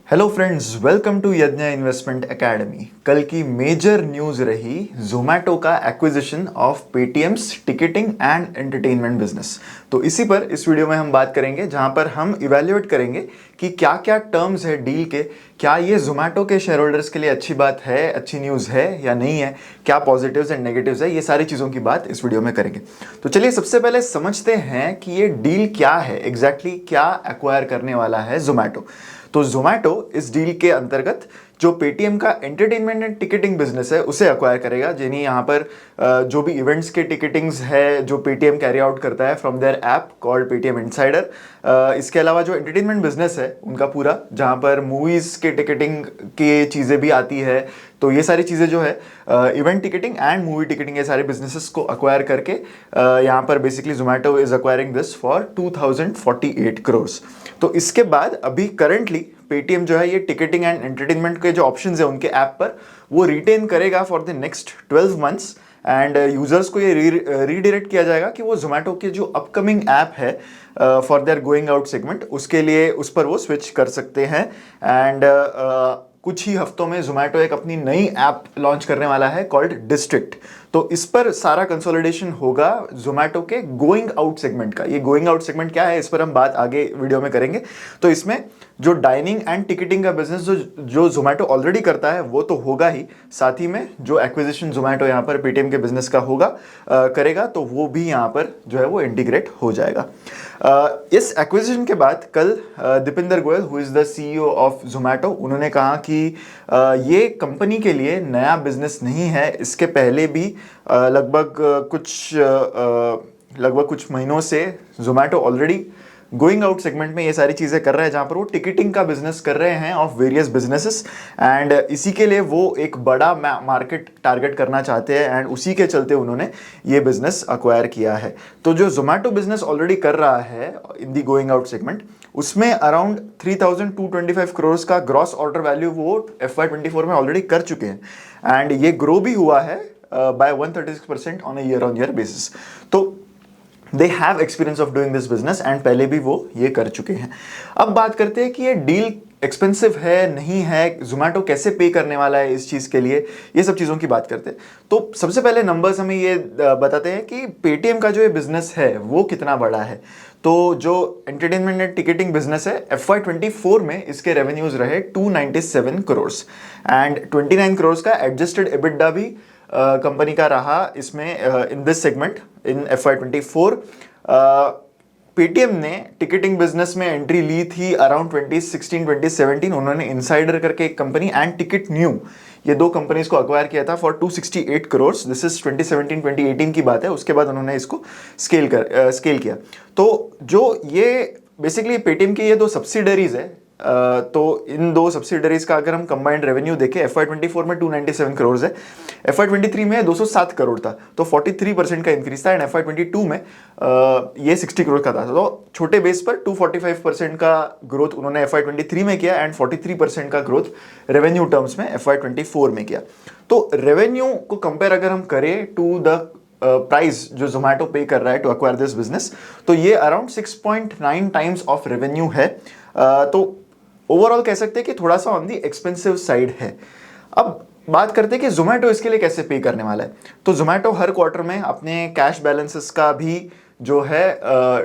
Hello friends, welcome to यज्ञ investment academy. कल की मेजर न्यूज रही जोमैटो का acquisition of Paytm's ticketing and entertainment business. तो इसी पर इस वीडियो में हम बात करेंगे, जहां पर हम इवेल्युएट करेंगे कि क्या क्या टर्म्स है डील के, क्या ये जोमैटो के शेयर होल्डर्स के लिए अच्छी बात है, अच्छी न्यूज़ है या नहीं है, क्या पॉजिटिव्स एंड नेगेटिव्स है, ये सारी चीज़ों की बात इस वीडियो में करेंगे। तो चलिए सबसे पहले समझते हैं कि ये डील क्या है, एग्जैक्टली क्या एक्वायर करने वाला है जोमैटो। तो जोमैटो इस डील के अंतर्गत जो पेटीएम का एंटरटेनमेंट एंड टिकटिंग बिजनेस है उसे अक्वायर करेगा, यानी यहाँ पर जो भी इवेंट्स के टिकटिंग्स है जो पेटीएम कैरी आउट करता है from their app called Paytm insider. इसके अलावा जो एंटरटेनमेंट बिजनेस है उनका पूरा, जहाँ पर मूवीज के टिकटिंग की चीज़ें भी आती है, तो ये सारी चीज़ें जो है event ticketing and movie ticketing, ये सारे बिजनेसेस को अक्वायर करके यहाँ पर basically Zomato is acquiring this for 2048 crore. तो इसके बाद अभी करंटली पेटीएम जो है ये टिकटिंग एंड एंटरटेनमेंट के जो ऑप्शंस है उनके ऐप पर वो रिटेन करेगा for the next 12 months and users को ये रीडायरेक्ट किया जाएगा कि वो जोमैटो के जो अपकमिंग ऐप है for their going out segment, उसके लिए उस पर वो स्विच कर सकते हैं। एंड कुछ ही हफ्तों में जोमैटो एक अपनी नई ऐप लॉन्च करने वाला है कॉल्ड डिस्ट्रिक्ट। तो इस पर सारा कंसोलिडेशन होगा जोमैटो के गोइंग आउट सेगमेंट का। ये गोइंग आउट सेगमेंट क्या है, इस पर हम बात आगे वीडियो में करेंगे। तो इसमें जो डाइनिंग एंड टिकटिंग का बिजनेस जो जोमैटो ऑलरेडी करता है वो तो होगा ही, साथ ही में जो एक्विजिशन जोमैटो यहाँ पर पेटीएम के बिजनेस का होगा करेगा, तो वो भी यहाँ पर जो है वो इंटीग्रेट हो जाएगा। इस एक्विजिशन के बाद कल Deepinder Goyal, who is the CEO of Zomato, उन्होंने कहा कि ये कंपनी के लिए नया बिजनेस नहीं है। इसके पहले भी लगभग कुछ महीनों से Zomato already going out segment में ये सारी चीज़ें कर रहे हैं, जहाँ पर वो टिकटिंग का बिजनेस कर रहे हैं ऑफ वेरियस बिजनेसेस, एंड इसी के लिए वो एक बड़ा मार्केट टारगेट करना चाहते हैं, एंड उसी के चलते उन्होंने ये बिजनेस अक्वायर किया है। तो जो जोमैटो बिजनेस ऑलरेडी कर रहा है इन दी गोइंग आउट सेगमेंट, उसमें अराउंड 3225 करोड़ का ग्रॉस ऑर्डर वैल्यू वो FY24 में ऑलरेडी कर चुके हैं, एंड ये ग्रो भी हुआ है by 136% on a year on year basis. तो they have experience of doing this business and पहले भी वो ये कर चुके हैं। अब बात करते हैं कि ये डील एक्सपेंसिव है नहीं है, जोमैटो कैसे पे करने वाला है इस चीज़ के लिए, ये सब चीज़ों की बात करते हैं। तो सबसे पहले नंबर्स हमें ये बताते हैं कि पेटीएम का जो ये बिजनेस है वो कितना बड़ा है। तो जो एंटरटेनमेंट एंड टिकटिंग बिजनेस है, FY24 में इसके रेवेन्यूज रहे 297 करोड़ एंड 29 करोड़ का एडजस्टेड एबिटडा भी कंपनी का रहा इसमें in this segment in FY24। Paytm ने टिकटिंग बिजनेस में एंट्री ली थी अराउंड 2016-2017। उन्होंने इनसाइडर करके एक कंपनी एंड टिकट न्यू, ये दो कंपनीज को अक्वायर किया था फॉर 268 करोड़। दिस इज 2017-2018 की बात है। उसके बाद उन्होंने इसको स्केल किया। तो जो ये बेसिकली पेटीएम की ये दो सब्सिडरीज है, तो इन दो सब्सिडरीज का अगर हम कंबाइंड रेवेन्यू देखें, FY24 में 297 करोड़ है, FY23 में 207 करोड़ था, तो 43% का इंक्रीज था, एंड FY22 में ये 60 करोड़ का था। तो छोटे बेस पर 245% का ग्रोथ उन्होंने FY23 में किया एंड 43% का ग्रोथ रेवेन्यू टर्म्स में FY24 में किया। तो रेवेन्यू को कंपेयर अगर हम करें टू द प्राइस जो जोमैटो पे कर रहा है टू एक्वायर दिस बिजनेस, तो ये अराउंड 6.9 टाइम्स ऑफ रेवेन्यू है। तो ओवरऑल कह सकते हैं कि थोड़ा सा ऑन दी एक्सपेंसिव साइड है। अब बात करते हैं कि जोमैटो इसके लिए कैसे पे करने वाला है। तो जोमैटो हर क्वार्टर में अपने कैश बैलेंसेस का भी जो है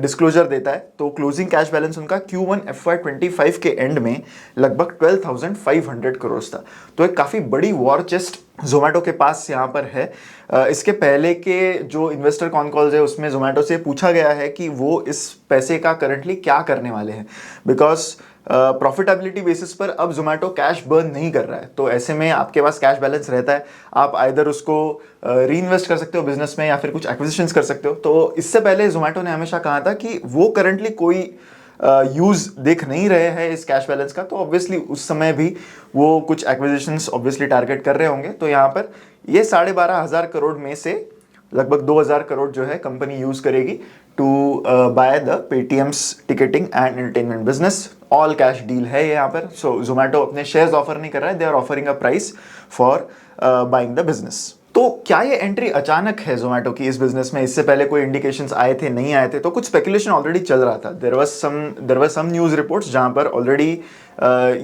डिस्क्लोजर देता है। तो क्लोजिंग कैश बैलेंस उनका Q1 FY25 के एंड में लगभग 12,500 करोड़ था। तो एक काफ़ी बड़ी वॉर चेस्ट जोमैटो के पास यहाँ पर है। इसके पहले के जो इन्वेस्टर कॉन कॉल्स है उसमें जोमैटो से पूछा गया है कि वो इस पैसे का करंटली क्या करने वाले हैं, बिकॉज प्रॉफिटेबिलिटी बेसिस पर अब जोमैटो कैश बर्न नहीं कर रहा है। तो ऐसे में आपके पास कैश बैलेंस रहता है, आप आइदर उसको री इन्वेस्ट कर सकते हो बिजनेस में या फिर कुछ एक्विजिशंस कर सकते हो। तो इससे पहले जोमैटो ने हमेशा कहा था कि वो करंटली कोई यूज देख नहीं रहे हैं इस कैश बैलेंस का, तो ऑब्वियसली उस समय भी वो कुछ एक्विजिशंस ऑब्वियसली टारगेट कर रहे होंगे। तो यहाँ पर ये 12,500 करोड़ में से लगभग 2,000 करोड़ जो है कंपनी यूज करेगी to buy the Paytm's ticketing and entertainment business. All cash deal है ये यहाँ पर। सो जोमैटो अपने शेयर्स ऑफर नहीं कर रहा है, they are offering a price for buying the business. तो क्या ये एंट्री अचानक है जोमेटो की इस बिजनेस में? इससे पहले कोई इंडिकेशंस आए थे, नहीं आए थे? तो कुछ स्पेकुलेशन ऑलरेडी चल रहा था। There was some news reports जहां पर ऑलरेडी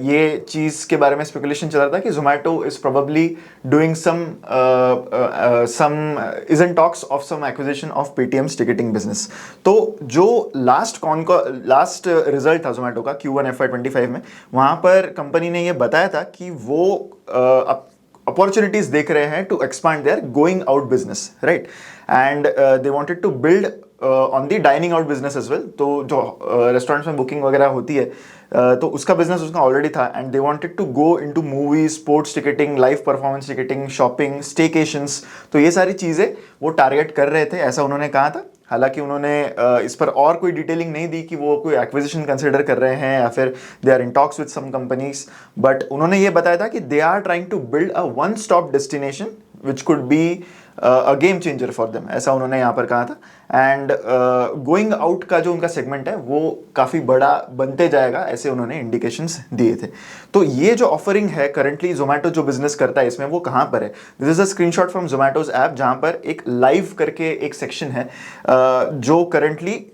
ये चीज़ के बारे में स्पेकुलेशन चल रहा था कि Zomato is probably doing some is in talks of some acquisition of Paytm's ticketing business. तो जो लास्ट रिजल्ट था जोमेटो का Q1 FY25 में, वहां पर कंपनी ने ये बताया था कि वो अपॉर्चुनिटीज देख रहे हैं to expand their going out business, right? And they wanted to build on the dining out business as well. तो जो रेस्टोरेंट्स में बुकिंग वगैरह होती है, तो उसका बिजनेस उसका ऑलरेडी था। And they wanted to go into movie, sports ticketing, live performance ticketing, shopping, staycations. तो ये सारी चीज़ें वो टारगेट कर रहे थे, ऐसा उन्होंने कहा था। हालांकि उन्होंने इस पर और कोई डिटेलिंग नहीं दी कि वो कोई एक्विजिशन कंसिडर कर रहे हैं या फिर they are in talks with some companies, but उन्होंने ये बताया था कि they are trying to build a one stop destination which could be a game changer for them, ऐसा उन्होंने यहाँ पर कहा था। एंड गोइंग आउट का जो उनका सेगमेंट है वो काफ़ी बड़ा बनते जाएगा, ऐसे उन्होंने इंडिकेशंस दिए थे। तो ये जो ऑफरिंग है करंटली जोमेटो जो बिजनेस करता है इसमें, वो कहाँ पर है? This is a screenshot from Zomato's app, जहाँ पर एक लाइव करके एक सेक्शन है जो currently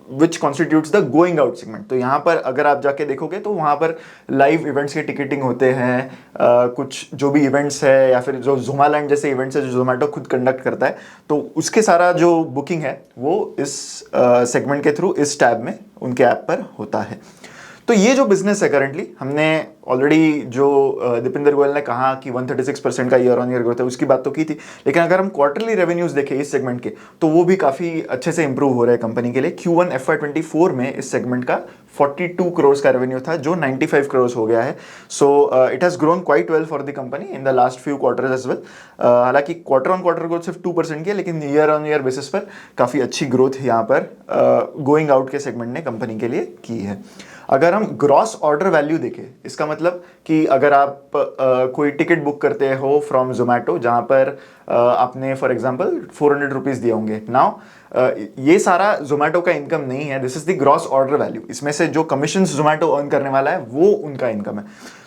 which constitutes the going out segment. तो यहाँ पर अगर आप जाके देखोगे तो वहाँ पर लाइव इवेंट्स के टिकटिंग होते हैं, कुछ जो भी इवेंट्स है या फिर जो ज़ुमालैंड जैसे इवेंट्स है जो जोमेटो खुद कंडक्ट करता है, तो उसके सारा जो बुकिंग है वो इस सेगमेंट के थ्रू इस टैब में उनके ऐप पर होता है। तो ये जो बिजनेस है करंटली, हमने ऑलरेडी जो दीपिंदर गोयल ने कहा कि 136% का ईयर ऑन ईयर ग्रोथ है, उसकी बात तो की थी। लेकिन अगर हम क्वार्टरली रेवेन्यूज देखें इस सेगमेंट के, तो वो भी काफ़ी अच्छे से इंप्रूव हो रहे हैं कंपनी के लिए। Q1 FY24 में इस सेगमेंट का 42 करोड़ का रेवेन्यू था, जो 95 करोड़ हो गया है। So it has grown quite well for the company in the last few quarters as well. हालांकि क्वार्टर ऑन क्वार्टर ग्रोथ सिर्फ 2% की है, लेकिन ईयर ऑन ईयर बेसिस पर काफ़ी अच्छी ग्रोथ यहाँ पर गोइंग आउट के सेगमेंट ने कंपनी के लिए की है। अगर हम ग्रॉस ऑर्डर वैल्यू देखें, इसका मतलब कि अगर आप कोई टिकट बुक करते हो फ्रॉम जोमेटो, जहाँ पर आपने फॉर एग्जांपल 400 रुपीज़ दिए होंगे, नाउ ये सारा जोमेटो का इनकम नहीं है, this is the gross order value. इसमें से जो कमीशन जोमेटो अर्न करने वाला है वो उनका इनकम है।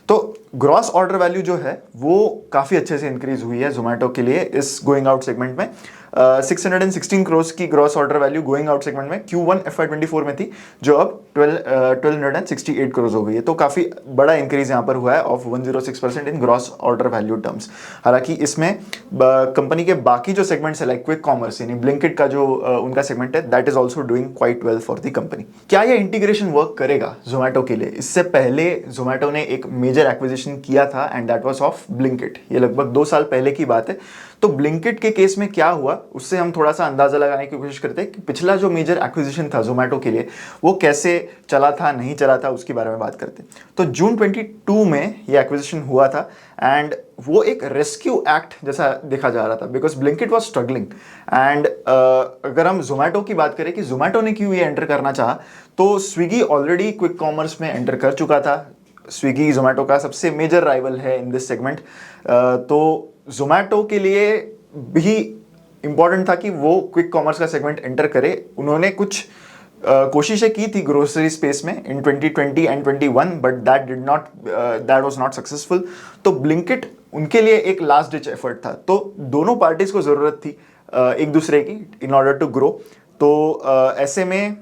तो ग्रॉस ऑर्डर वैल्यू जो है वो काफ़ी अच्छे से इंक्रीज हुई है जोमेटो के लिए इस गोइंग आउट सेगमेंट में। 616 करोड़ की gross order value going out segment में Q1 FY24 में थी, जो अब 1268 करोड़ हो गई है। तो काफ़ी बड़ा इंक्रीज यहाँ पर हुआ है of 106% in gross order value terms. हालांकि इसमें कंपनी के बाकी जो सेगमेंट्स है लाइक क्विक कॉमर्स यानी ब्लिंकिट का जो उनका सेगमेंट है, that is also doing quite well for the company. क्या ये इंटीग्रेशन वर्क करेगा जोमेटो के लिए? इससे पहले जोमेटो ने एक मेजर एक्विजिशन किया था and that was of Blinkit. ये लगभग 2 साल पहले की बात है। तो ब्लिंकिट के केस में क्या हुआ, उससे हम थोड़ा सा अंदाजा लगाने की कोशिश करते हैं कि पिछला जो मेजर एक्विजिशन था जोमेटो के लिए वो कैसे चला था, नहीं चला था, उसके बारे में बात करते हैं। तो जून 22 में ये एक्विजिशन हुआ था एंड वो एक रेस्क्यू एक्ट जैसा देखा जा रहा था, because Blinkit was struggling. And अगर हम जोमेटो की बात करें कि जोमेटो ने क्यों ये एंटर करना चाहा, तो स्विगी ऑलरेडी क्विक कॉमर्स में एंटर कर चुका था। स्विगी जोमेटो का सबसे मेजर राइवल है इन दिस सेगमेंट। तो जोमेटो के लिए भी इंपॉर्टेंट था कि वो क्विक कॉमर्स का सेगमेंट एंटर करे। उन्होंने कुछ कोशिशें की थी ग्रोसरी स्पेस में इन 2020 and 21, but that was not successful. तो ब्लिंकिट उनके लिए एक लास्ट डिच एफर्ट था। तो दोनों पार्टीज को ज़रूरत थी एक दूसरे की इन ऑर्डर टू ग्रो। तो ऐसे में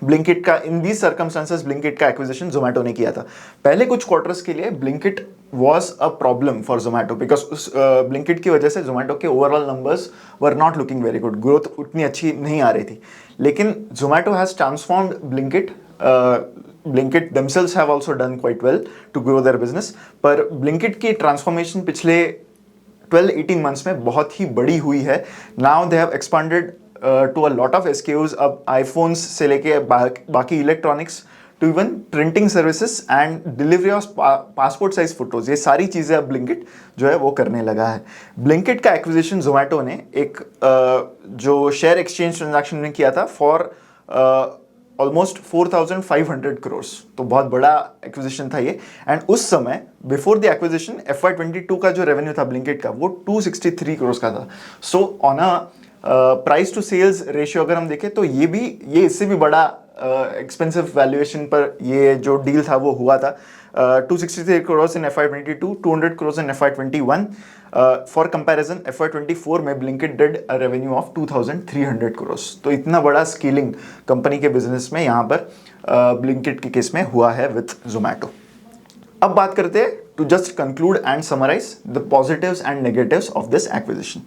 ब्लिंकिट का इन दीज सर्कमस्टांसेस ब्लिंकिट का एक्विजिशन जोमेटो ने किया था। पहले कुछ क्वार्टर्स के लिए Blinkit was a problem for Zomato, because उस ब्लिंकिट की वजह से जोमेटो के overall numbers were not looking very good, growth उतनी अच्छी नहीं आ रही थी। लेकिन Zomato has transformed Blinkit. Blinkit themselves have also done quite well to grow their business, पर ब्लिंकिट की ट्रांसफॉर्मेशन पिछले 12-18 मंथ्स में बहुत ही बड़ी हुई है। Now they have expanded to a lot of SKUs। अब आईफोन्स से लेके बाकी electronics to even printing services and delivery of passport size photos, ये सारी चीज़ें अब ब्लिंकिट जो है वो करने लगा है। ब्लिंकिट का एक्विजिशन जोमेटो ने एक जो शेयर एक्सचेंज ट्रांजैक्शन में किया था फॉर ऑलमोस्ट 4,500 करोड़। तो बहुत बड़ा एक्विजिशन था ये। एंड उस समय बिफोर द एक्विजिशन FY22 का जो रेवेन्यू था ब्लिंकिट का वो 263 करोड़ का था। So on a price to sales ratio अगर हम देखें तो ये इससे भी बड़ा एक्सपेंसिव वैल्यूएशन पर ये जो डील था वो हुआ था। 263 crores in FY22, 200 crores in FY21. For comparison, FY24 में Blinkit did a revenue of 2,300 crores. तो इतना बड़ा स्केलिंग कंपनी के बिजनेस में यहाँ पर Blinkit के केस में हुआ है विथ Zomato. अब बात करते हैं to just conclude and summarise the positives and negatives of this acquisition.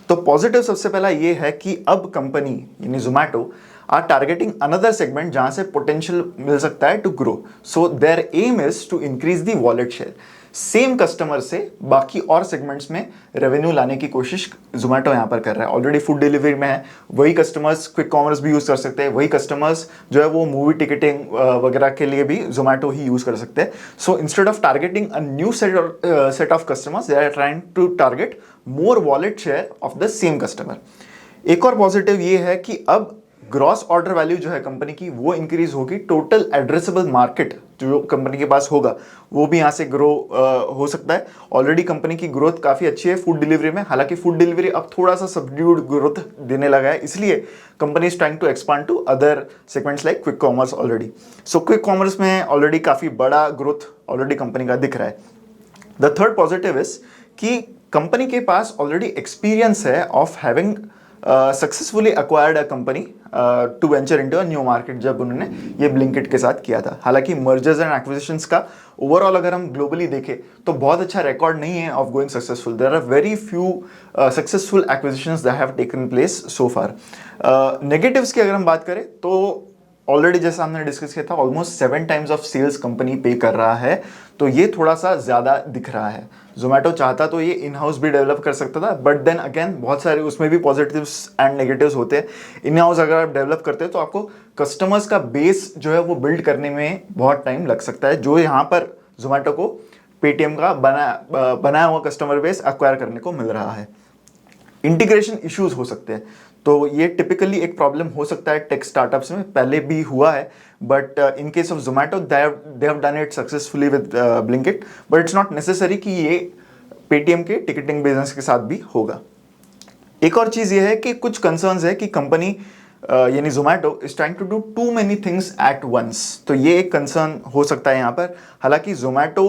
तो पॉजिटिव सबसे पहला ये है कि अब कंपनी यानी Zomato are targeting another segment जहां से पोटेंशियल मिल सकता है to grow. So their aim is to increase the wallet share. Same customer से बाकी और सेगमेंट्स में रेवेन्यू लाने की कोशिश Zomato यहाँ पर कर रहा है. ऑलरेडी फूड डिलीवरी में है, वही कस्टमर्स क्विक कॉमर्स भी यूज़ कर सकते हैं, वही कस्टमर्स जो है वो मूवी टिकटिंग वगैरह के लिए भी Zomato ही यूज़ कर सकते हैं. So instead of targeting a new set of customers, they are trying to target more wallet share of the same customer. एक और पॉजिटिव ये है कि अब ग्रॉस ऑर्डर वैल्यू जो है कंपनी की वो इंक्रीज होगी. टोटल एड्रेसेबल मार्केट जो कंपनी के पास होगा वो भी यहाँ से ग्रो हो सकता है. ऑलरेडी कंपनी की ग्रोथ काफ़ी अच्छी है फूड डिलीवरी में. हालांकि फूड डिलीवरी अब थोड़ा सा सबड्यूड ग्रोथ देने लगा है, इसलिए company is trying to expand to other segments like quick commerce already. So quick commerce में ऑलरेडी काफ़ी बड़ा ग्रोथ ऑलरेडी कंपनी का दिख रहा है. द थर्ड पॉजिटिव इज कि कंपनी के पास ऑलरेडी एक्सपीरियंस है of having successfully acquired a company to venture into a new market, जब उन्होंने ये ब्लिंकिट के साथ किया था. हालांकि मर्जर्स एंड एक्विजिशंस का ओवरऑल अगर हम ग्लोबली देखें तो बहुत अच्छा रिकॉर्ड नहीं है of going successful. There are very few successful acquisitions that have taken place so far. Negatives की अगर हम बात करें तो ऑलरेडी जैसा हमने डिस्कस किया था, almost 7 times of sales company pay कर रहा है, तो ये थोड़ा सा ज़्यादा दिख रहा है. Zomato चाहता तो ये इन हाउस भी डेवलप कर सकता था, बट देन अगेन बहुत सारे उसमें भी पॉजिटिव्स एंड नेगेटिव्स होते हैं. इन हाउस अगर आप डेवलप करते हैं तो आपको कस्टमर्स का बेस जो है वो बिल्ड करने में बहुत टाइम लग सकता है, जो यहाँ पर Zomato को पेटीएम का बनाया हुआ कस्टमर बेस एक्वायर करने को मिल रहा है. इंटीग्रेशन इश्यूज हो सकते हैं, तो ये टिपिकली एक प्रॉब्लम हो सकता है टेक स्टार्टअप्स में, पहले भी हुआ है. But in case of Zomato they have done it successfully with Blinkit, but it's not necessary कि ये पेटीएम के टिकटिंग बिजनेस के साथ भी होगा. एक और चीज़ ये है कि कुछ कंसर्न्स है कि कंपनी यानी Zomato is trying to do too many things at once. तो ये एक कंसर्न हो सकता है यहाँ पर. हालांकि Zomato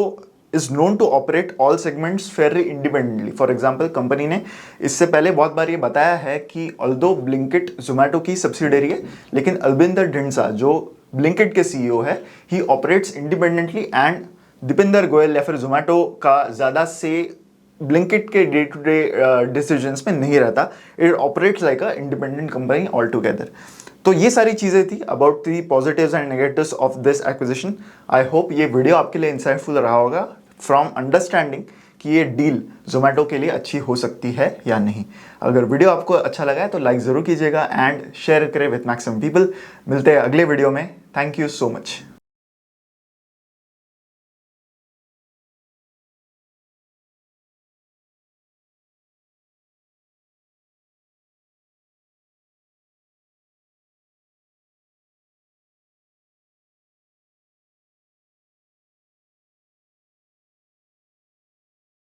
is known to operate all segments fairly independently. For example, company ने इससे पहले बहुत बार ये बताया है कि although Blinkit Zomato की सब्सिडरी है, लेकिन अल्बिंदर ढिंडसा जो Blinkit के CEO है, he operates independently and Dipendra Goyal या फिर Zomato का ज़्यादा से Blinkit के डे टू डे डिसीजंस में नहीं रहता. It operates like a independent company all together. तो ये सारी चीज़ें थी about the positives and negatives of this acquisition. I hope ये वीडियो आपके लिए इंसाइटफुल रहा होगा फ्रॉम अंडरस्टैंडिंग कि ये डील Zomato के लिए अच्छी हो सकती है या नहीं. अगर वीडियो आपको अच्छा लगा है तो लाइक ज़रूर कीजिएगा एंड शेयर करें विथ मैक्सिमम पीपल. मिलते हैं अगले वीडियो में. Thank you so much.